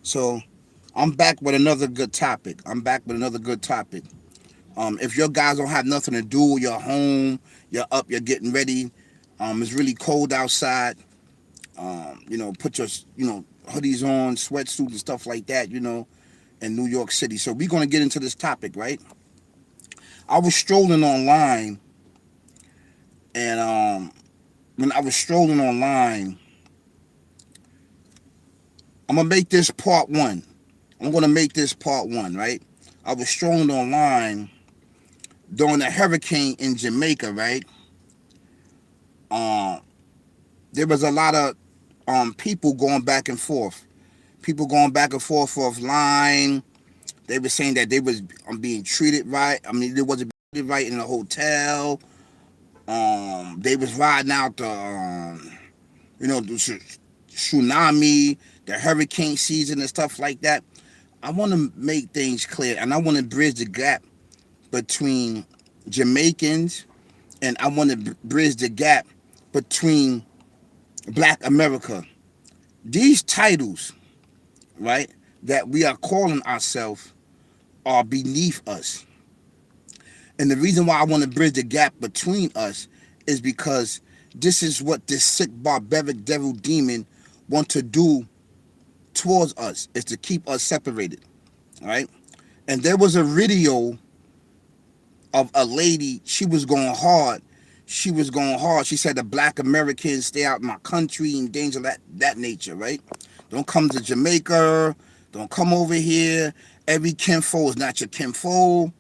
So I'm back with another good topic. If your guys don't have nothing to do, you're home, you're up, you're getting ready. It's really cold outside. Put your hoodies on, sweatsuits and stuff like that. In New York City. So we're gonna get into this topic, right? I was strolling online, and when I was strolling online, I'm gonna make this part one. I'm gonna make this part one, right? I was strolling online during a hurricane in Jamaica, right? Um, there was a lot of people going back and forth. People going back and forth offline. They were saying that they was being treated right. I mean, they wasn't being treated right in the hotel. They was riding out the tsunami, the hurricane season and stuff like that. I want to make things clear, and I want to bridge the gap between Jamaicans, and I want to bridge the gap between Black America. These titles, right, that we are calling ourselves are beneath us. And the reason why I want to bridge the gap between us is because this is what this sick, barbaric devil demon want to do towards us, is to keep us separated, right? And there was a video of a lady. She was going hard. She said the Black Americans stay out of my country and things of that nature, right? Don't come to Jamaica. Don't come over here. Every kinfo is not your kinfo.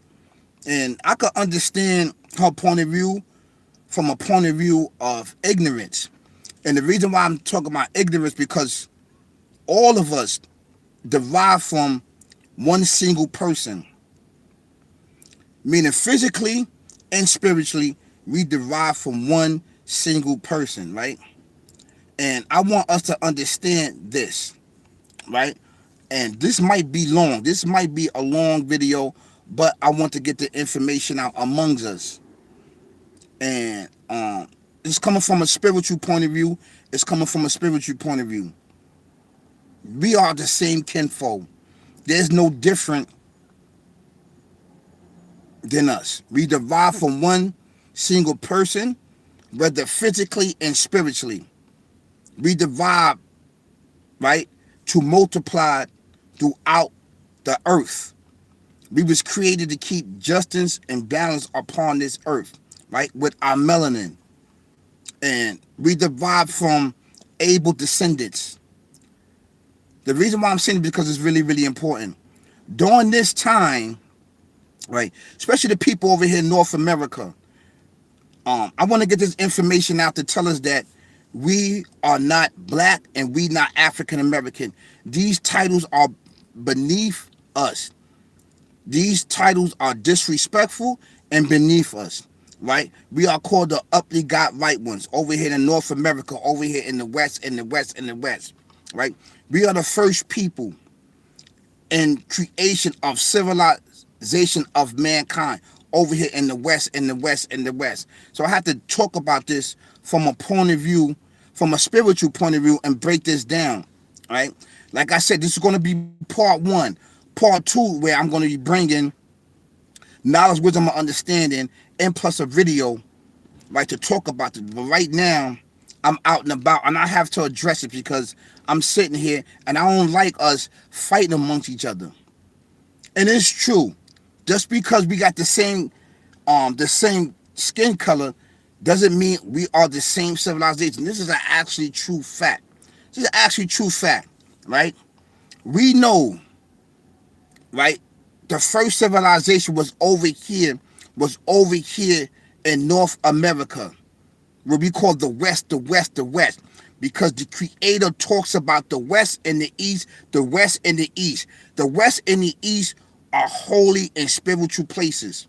And I could understand her point of view from a point of view of ignorance. And the reason why I'm talking about ignorance, because all of us derive from one single person, meaning physically and spiritually, we derive from one single person, right? And I want us to understand this, right? And this might be long. This might be a long video, but I want to get the information out amongst us. And it's coming from a spiritual point of view. We are the same kinfolk. There's no different than us. We derive from one single person, whether physically and spiritually. We derive, right, to multiply throughout the earth. We was created to keep justice and balance upon this earth, right, with our melanin. And we derive from able descendants. The reason why I'm saying it is because it's really, really important. During this time, right, especially the people over here in North America, I want to get this information out to tell us that we are not black and we not African American. These titles are beneath us. These titles are disrespectful and beneath us, right? We are called the uply got right ones over here in North America, over here in the West, right? We are the first people in creation of civilization of mankind over here in the West, So I have to talk about this from a point of view, from a spiritual point of view, and break this down, right? Like I said, this is going to be part one. Part two, where I'm going to be bringing knowledge, wisdom, and understanding, and plus a video, right, to talk about this. But right now, I'm out and about, and I have to address it because I'm sitting here, and I don't like us fighting amongst each other. And it's true. Just because we got the same skin color doesn't mean we are the same civilization. This is an actually true fact. Right? We know, right? The first civilization was over here in North America, what we call the West, because the Creator talks about the West and the East, the West and the East. The West and the East are holy and spiritual places.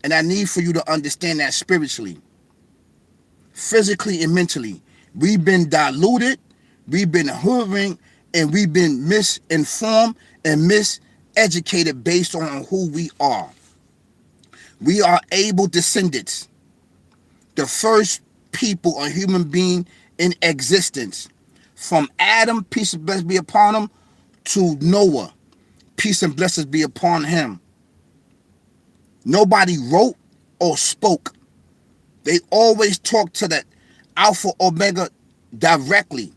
And I need for you to understand that spiritually, physically, and mentally. We've been diluted, we've been hovering, and we've been misinformed and miseducated based on who we are. We are able descendants, the first people or human being in existence. From Adam, peace and blessings be upon him, to Noah, peace and blessings be upon him. Nobody wrote or spoke. They always talked to the Alpha Omega directly.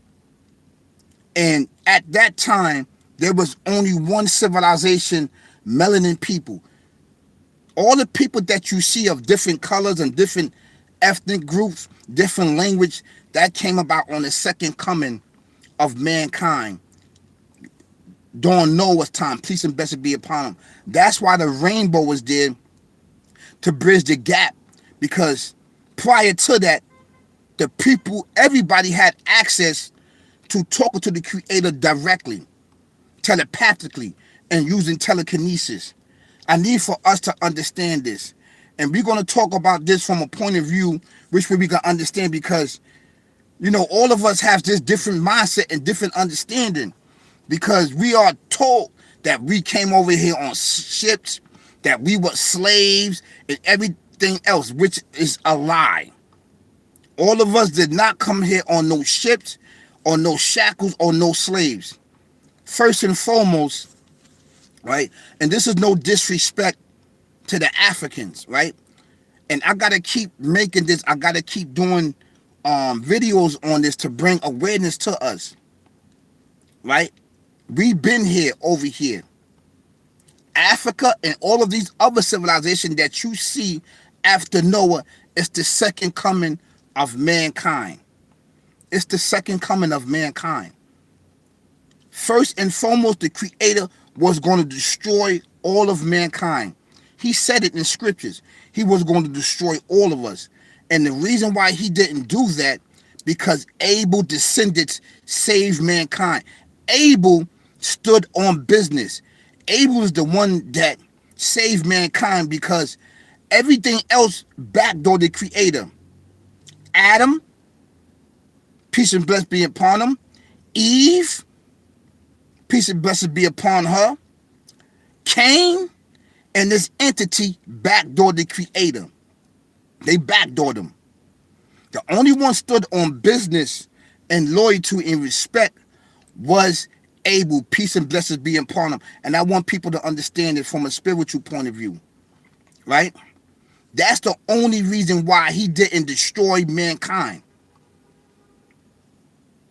And at that time, there was only one civilization, melanin people. All the people that you see of different colors and different ethnic groups, different language, that came about on the second coming of mankind during Noah's time. Peace and blessings be upon him. That's why the rainbow was there, to bridge the gap, because prior to that, the people, everybody had access to talking to the Creator directly, telepathically, and using telekinesis. I need for us to understand this. And we're going to talk about this from a point of view which we can understand, because, you know, all of us have this different mindset and different understanding, because we are told that we came over here on ships, that we were slaves and everything else, which is a lie. All of us did not come here on no ships or no shackles or no slaves. First and foremost, right? And this is no disrespect to the Africans, right? And I got to keep making this, I got to keep doing videos on this to bring awareness to us, right? We've been here, over here. Africa and all of these other civilizations that you see after Noah is the second coming of mankind. It's the second coming of mankind. First and foremost, the Creator was going to destroy all of mankind. He said it in scriptures. He was going to destroy all of us. And the reason why he didn't do that, because Abel descendants saved mankind. Abel stood on business. Abel is the one that saved mankind, because everything else backdoored the Creator. Adam, peace and blessings be upon him. Eve, peace and blessings be upon her. Cain and this entity backdoored the Creator. They backdoored him. The only one stood on business and loyalty and respect was Abel, peace and blessings be upon him. And I want people to understand it from a spiritual point of view, right? That's the only reason why he didn't destroy mankind.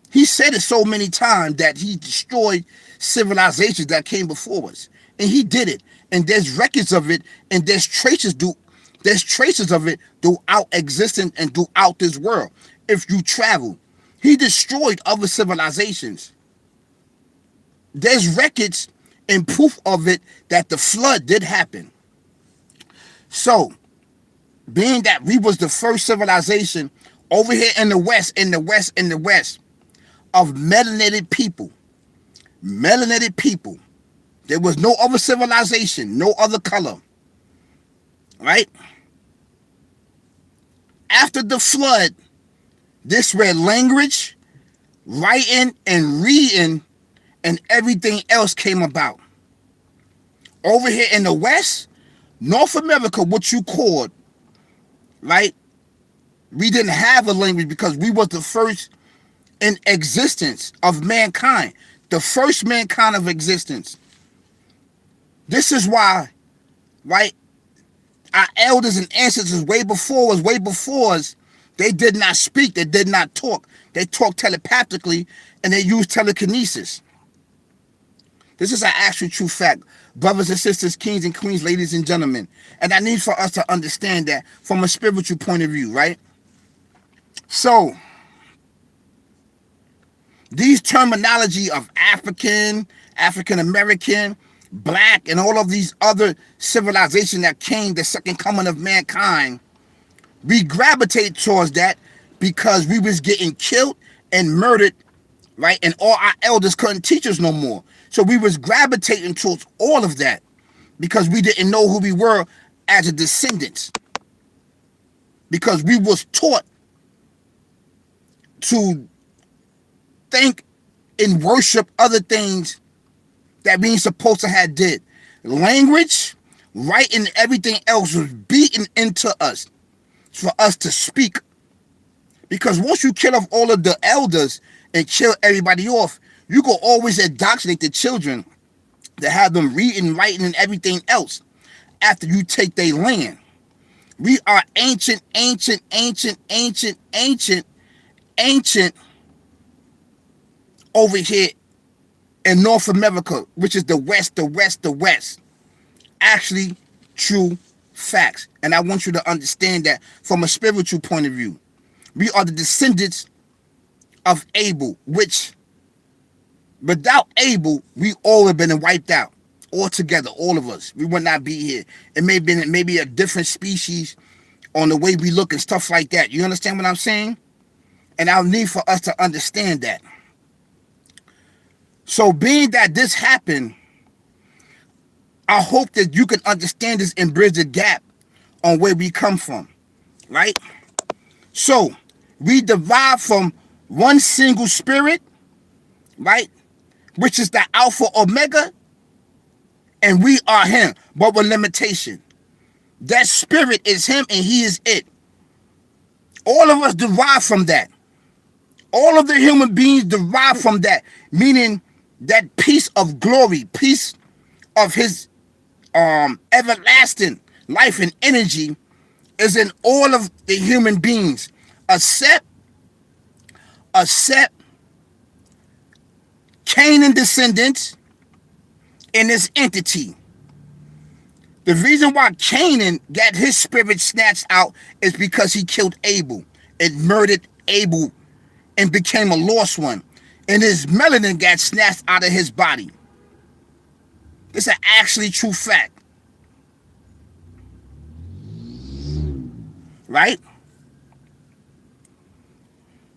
He said it so many times that he destroyed civilizations that came before us. And he did it. And there's records of it, and there's traces of it throughout existence and throughout this world. If you travel, he destroyed other civilizations. There's records and proof of it that the flood did happen. So, being that we was the first civilization over here in the West, of melanated people, there was no other civilization, no other color, right? After the flood, this where language, writing, and reading, and everything else came about. Over here in the West, North America, what you called, right? We didn't have a language because we was the first in existence of mankind. The first mankind of existence. This is why, right? Our elders and ancestors way before us, they did not speak, they did not talk. They talked telepathically and they used telekinesis. This is an actual true fact. Brothers and sisters, kings and queens, ladies and gentlemen. And I need for us to understand that from a spiritual point of view, right? So, these terminology of African, African American, black, and all of these other civilizations that came the second coming of mankind, we gravitate towards that because we was getting killed and murdered, right? And all our elders couldn't teach us no more. So we was gravitating towards all of that because we didn't know who we were as a descendants. Because we was taught to think and worship other things that we ain't supposed to have did. Language, writing, everything else was beaten into us for us to speak. Because once you kill off all of the elders and kill everybody off, you can always indoctrinate the children to have them reading, writing, and everything else after you take their land. We are ancient over here in North America, which is the West. Actually, true facts. And I want you to understand that from a spiritual point of view. We are the descendants of Abel, which without Abel, we all have been wiped out. All together, all of us. We would not be here. It may have been maybe a different species on the way we look and stuff like that. You understand what I'm saying? And I'll need for us to understand that. So being that this happened, I hope that you can understand this and bridge the gap on where we come from, right? So we derive from one single spirit, right? Which is the Alpha Omega, and we are him, but with limitation. That spirit is him and he is it. All of us derive from that. All of the human beings derive from that, meaning that piece of glory, piece of his everlasting life and energy is in all of the human beings, except Canaan descendants in this entity. The reason why Canaan got his spirit snatched out is because he killed Abel and murdered Abel and became a lost one. And his melanin got snatched out of his body. It's an actually true fact. Right?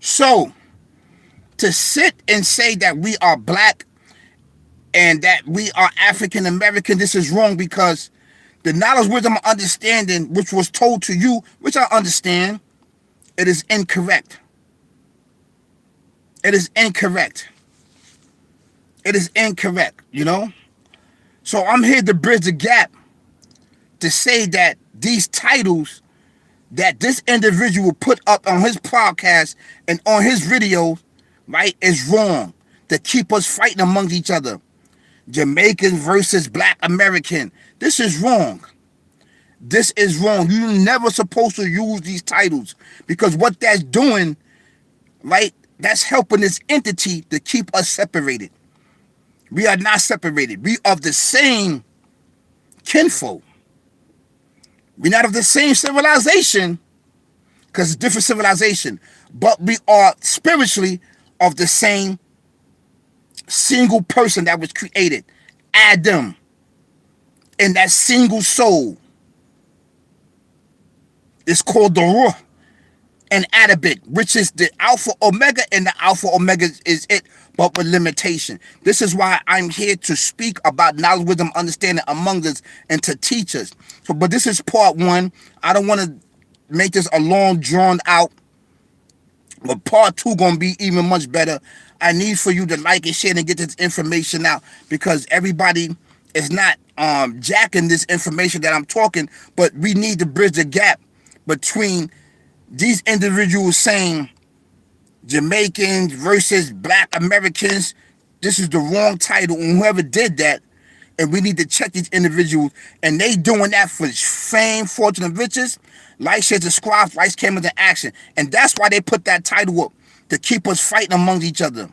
So, to sit and say that we are black and that we are African American, this is wrong, because the knowledge, wisdom, and understanding which was told to you, which I understand, it is incorrect. It is incorrect. It is incorrect, you know? So I'm here to bridge the gap to say that these titles that this individual put up on his podcast and on his video, right, is wrong. To keep us fighting amongst each other. Jamaican versus Black American. This is wrong. This is wrong. You're never supposed to use these titles, because what that's doing, right, that's helping this entity to keep us separated. We are not separated. We are of the same kinfolk. We're not of the same civilization, because it's different civilization, but we are spiritually of the same single person that was created, Adam, and that single soul is called the Ruh in Arabic, which is the Alpha Omega, and the Alpha Omega is it, but with limitation. This is why I'm here to speak about knowledge, wisdom, understanding among us and to teach us. So, but this is part one. I don't want to make this a long, drawn out, but part two gonna be even much better. I need for you to like and share and get this information out, because everybody is not jacking this information that I'm talking, but we need to bridge the gap between these individuals saying Jamaicans versus Black Americans. This is the wrong title, and whoever did that, and we need to check these individuals, and they doing that for fame, fortune, and riches. Like, share, subscribe, lights, cameras, and action. And that's why they put that title up, to keep us fighting amongst each other.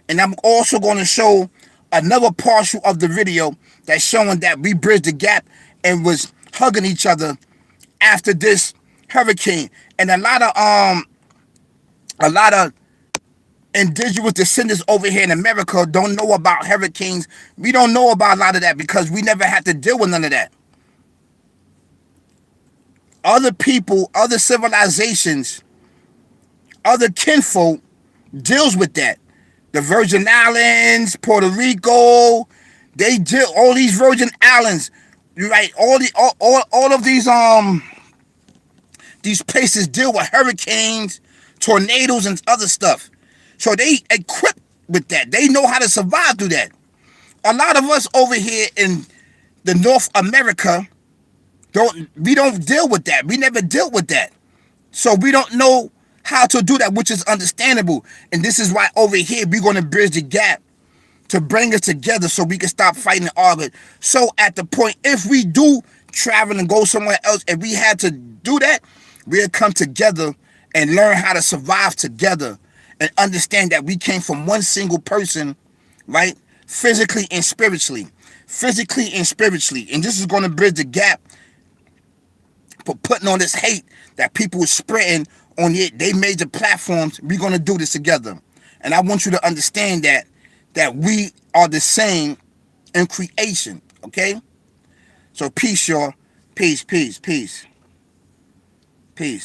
And I'm also going to show another partial of the video that's showing that we bridged the gap and was hugging each other after this hurricane. And a lot of indigenous descendants over here in America don't know about hurricanes. We don't know about a lot of that because we never had to deal with none of that. Other people, other civilizations, other kinfolk deals with that. The Virgin Islands, Puerto Rico, they deal, all these Virgin Islands, right? All of these places deal with hurricanes, tornadoes, and other stuff. So they equipped with that. They know how to survive through that. A lot of us over here in the North America we don't deal with that. We never dealt with that. So we don't know how to do that, which is understandable. And this is why over here we're going to bridge the gap to bring us together so we can stop fighting and arguing. So at the point, if we do travel and go somewhere else, if we had to do that, we'll come together and learn how to survive together and understand that we came from one single person, right? Physically and spiritually. Physically and spiritually. And this is going to bridge the gap for putting on this hate that people are spreading on they major platforms. We're going to do this together. And I want you to understand that we are the same in creation, okay? So peace, y'all. Peace, peace, peace. Peace.